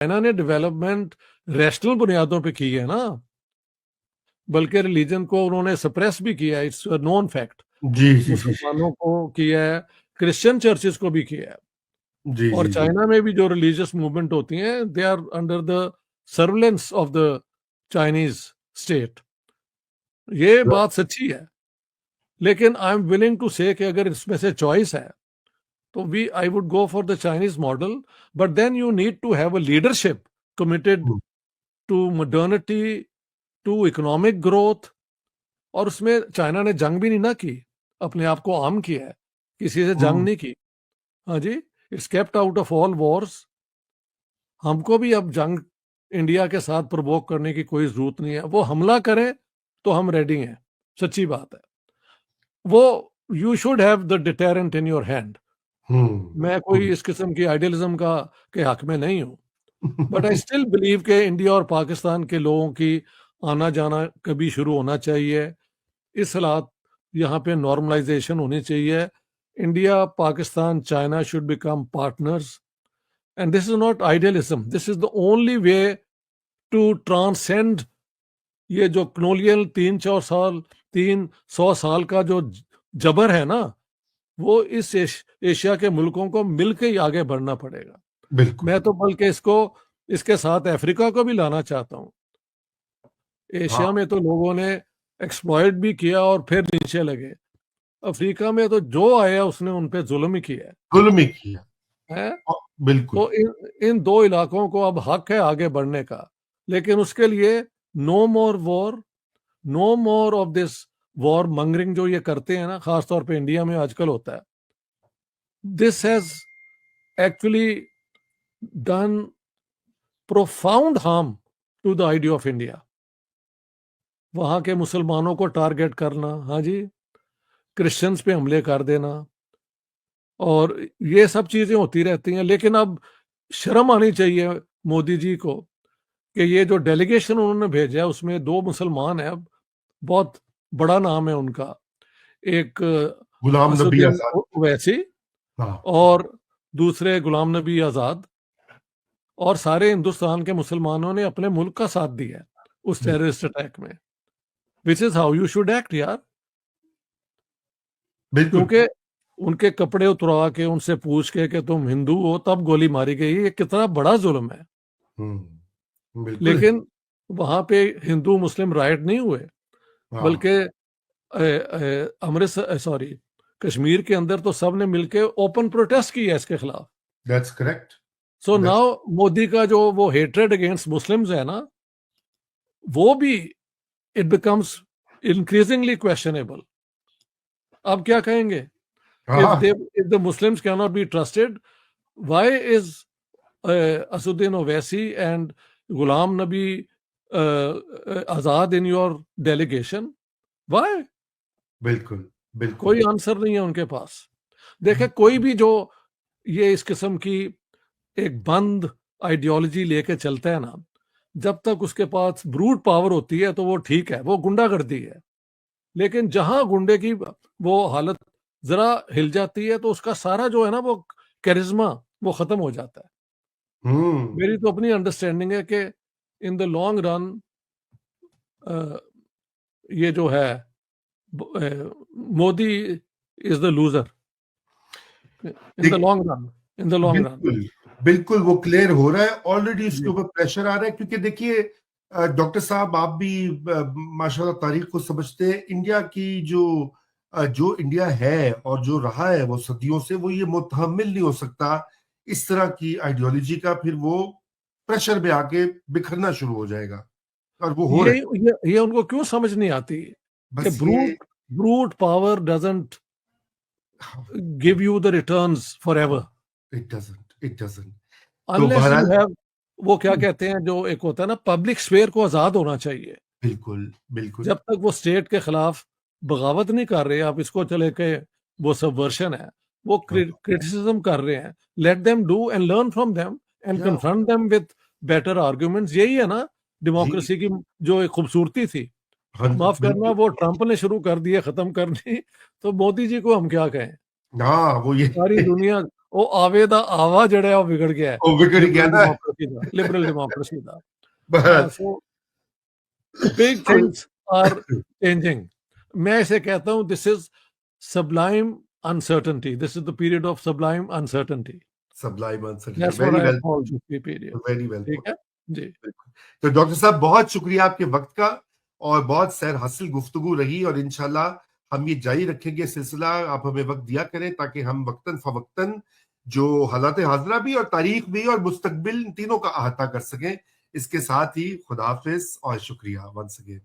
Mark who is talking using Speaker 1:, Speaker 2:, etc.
Speaker 1: China ने development rational बुनियादों पे की है ना, बल्कि रिलीजन को उन्होंने सप्रेस भी किया है, इट्स नोन फैक्ट।
Speaker 2: जी जी जी
Speaker 1: मुसलमानों को किया है, क्रिश्चियन चर्चेस को भी किया है।
Speaker 2: जी
Speaker 1: और
Speaker 2: जी जी।
Speaker 1: चाइना में भी जो रिलीजियस मूवमेंट होती हैं, they are under the surveillance of the Chinese state. ये बात सच्ची है। लेकिन आई एम विलिंग टू से कि अगर इसमें से चॉइस है तो we I would go for the Chinese model, but then you need to have a leadership committed
Speaker 2: hmm,
Speaker 1: to modernity, to economic growth. और उसमें चाइना ने जंग भी नहीं ना की, अपने आप को आर्म किया है, किसी से जंग
Speaker 2: हम्म,
Speaker 1: नहीं की। हाँ जी, it's kept out of all wars. हमको भी अब जंग इंडिया के साथ प्रवोक करने की कोई जरूरत नहीं है। वो हमला करें तो हम रेडी हैं, सच्ची बात है। वो you should have the deterrent in your hand. मैं कोई
Speaker 2: हम्म।
Speaker 1: इस किस्म की आइडियलिज्म का के हक में नहीं हूं, बट आई स्टिल बिलीव कि इंडिया और पाकिस्तान के लोगों की आना जाना कभी शुरू होना चाहिए। इस हालात यहाँ पे नॉर्मलाइजेशन होनी चाहिए। India, Pakistan, China should become partners, and this is not idealism, this is the only way to transcend ये जो कलोनियल 300 साल का जो जबर है ना, वो इस एशिया के मुल्कों को मिलकर ही आगे बढ़ना पड़ेगा।
Speaker 2: बिल्कुल।
Speaker 1: मैं तो बल्कि इसको इसके साथ अफ्रीका को भी लाना चाहता हूँ।
Speaker 2: हाँ,
Speaker 1: एशिया में तो लोगों ने एक्सप्लॉइट भी किया और फिर नीचे लगे। अफ्रीका में तो जो आया उसने उन पे जुल्म ही किया
Speaker 2: जुल्म ही किया।
Speaker 1: है।
Speaker 2: बिल्कुल।
Speaker 1: तो इन दो इलाकों को अब हक है आगे बढ़ने का, लेकिन उसके लिए no more war, no more of this war mongering जो ये करते हैं ना, खासतौर पे इंडिया में आजकल होता है। This has actually done profound harm to the idea of India. वहां के मुसलमानों को टारगेट करना, हाँ जी, क्रिश्चियंस पे हमले कर देना, और ये सब चीजें होती रहती हैं। लेकिन अब शर्म आनी चाहिए मोदी जी को कि ये जो डेलीगेशन उन्होंने भेजा है उसमें दो मुसलमान है, बहुत बड़ा नाम है उनका, एक
Speaker 2: गुलाम नबी
Speaker 1: असदुद्दीन
Speaker 2: आजाद।
Speaker 1: ओवैसी
Speaker 2: हाँ।
Speaker 1: और दूसरे गुलाम नबी आजाद। और सारे हिंदुस्तान के मुसलमानों ने अपने मुल्क का साथ दिया है उस टेररिस्ट अटैक में, which is how you should act यार।
Speaker 2: बिल्कुल।
Speaker 1: क्योंकि उनके कपड़े उतरवा के उनसे पूछ के कि तुम हिंदू हो तब गोली मारी गई, ये कितना बड़ा जुल्म है।
Speaker 2: बिल्कुल है।
Speaker 1: लेकिन वहां पे हिंदू मुस्लिम राइट नहीं हुए,
Speaker 2: हाँ।
Speaker 1: बल्कि अमृतसर, सॉरी, कश्मीर के अंदर तो सब ने मिलकर ओपन प्रोटेस्ट किया इसके खिलाफ।
Speaker 2: That's correct.
Speaker 1: So
Speaker 2: that's.
Speaker 1: Now Modi का जो वो हेट्रेड अगेंस्ट मुस्लिम्स है ना, वो भी इट बिकम्स इंक्रीजिंगली क्वेश्चनेबल। अब क्या कहेंगे? if
Speaker 2: हाँ।
Speaker 1: they if the Muslims cannot be trusted, why is Asuddin Owaisi and Ghulam Nabi Azad in your delegation? Why?
Speaker 2: बिल्कुल बिल्कुल।
Speaker 1: कोई आंसर नहीं है उनके पास। देखे, कोई भी जो ये इस किस्म की एक बंद आइडियोलॉजी लेके चलता है ना, जब तक उसके पास ब्रूट पावर होती है तो वो ठीक है, वो गुंडागर्दी है। लेकिन जहां गुंडे की वो हालत जरा हिल जाती है तो उसका सारा जो है ना वो कैरिज्मा वो खत्म हो जाता है।
Speaker 2: हम्म।
Speaker 1: मेरी तो अपनी अंडरस्टैंडिंग है कि इन द लॉन्ग रन ये जो है Modi is the loser in the
Speaker 2: देख,
Speaker 1: long run, in the long run.
Speaker 2: बिल्कुल बिल्कुल वो क्लियर हो रहा है ऑलरेडी, उसके
Speaker 1: जी
Speaker 2: ऊपर प्रेशर आ रहा है। क्योंकि देखिए डॉक्टर साहब, आप भी माशाल्लाह तारीख को समझते हैं। इंडिया की जो इंडिया है और जो रहा है वो सदियों से, वो ये मुतहम्मिल नहीं हो सकता इस तरह की आइडियोलॉजी का। फिर वो प्रेशर में आके बिखरना शुरू हो जाएगा, और वो हो
Speaker 1: ये
Speaker 2: रहा है।
Speaker 1: ये उनको क्यों समझ नहीं आती कि
Speaker 2: बस ये।
Speaker 1: Brute brute power doesn't give you the returns for ever
Speaker 2: it doesn't तो
Speaker 1: अनलेस यू
Speaker 2: बहरहाल।
Speaker 1: हैव, वो क्या कहते हैं जो एक होता है ना, पब्लिक स्फेयर को आजाद होना चाहिए।
Speaker 2: बिल्कुल बिल्कुल।
Speaker 1: जब तक वो स्टेट के खिलाफ बगावत नहीं कर रहे, आप इसको चले के वो सबवर्शन है, वो
Speaker 2: हाँ,
Speaker 1: क्रिटिसिज्म कर रहे हैं, let them do and learn from them and
Speaker 2: क्या।
Speaker 1: Confront them with better arguments. यही है ना
Speaker 2: जी।
Speaker 1: डेमोक्रेसी की जो एक खूबसूरती थी।
Speaker 2: हाँ,
Speaker 1: माफ करना,
Speaker 2: बिल्कुल।
Speaker 1: वो ट्रंप ने शुरू कर दिए खत्म करनी, तो मोदी जी को हम क्या कहें?
Speaker 2: हाँ, वो ये
Speaker 1: सारी दुनिया ਉਹ ਆਵੇ ਦਾ ਆਵਾ ਜਿਹੜਾ ਉਹ ਵਿਗੜ ਗਿਆ
Speaker 2: ਉਹ ਵਿਗੜ ਗਿਆ ਨਾ।
Speaker 1: ਲਿਬਰਲ ਡੈਮੋਕ੍ਰੇਸੀ ਦਾ।
Speaker 2: बस
Speaker 1: so big things are changing. मैं इसे कहता हूं this is sublime uncertainty, this is the period of sublime uncertainty,
Speaker 2: sublime uncertainty,
Speaker 1: that's what
Speaker 2: very
Speaker 1: I
Speaker 2: well
Speaker 1: call
Speaker 2: put,
Speaker 1: this period।
Speaker 2: very well
Speaker 1: ठीक
Speaker 2: put।
Speaker 1: है जी।
Speaker 2: तो doctor साहब बहुत शुक्रिया आपके वक्त का, और बहुत सैर हासिल गुफ्तगू रही, और इंशाल्लाह हम ये जारी रखेंगे सिलसिला। आप हमें वक्त दिया करें ताकि हम वक्तन फवक्तन जो हालात हाजरा भी और तारीख भी और मुस्तकबिल तीनों का अहाता कर सकें। इसके साथ ही खुदा हाफिज और शुक्रिया वंस अगेन।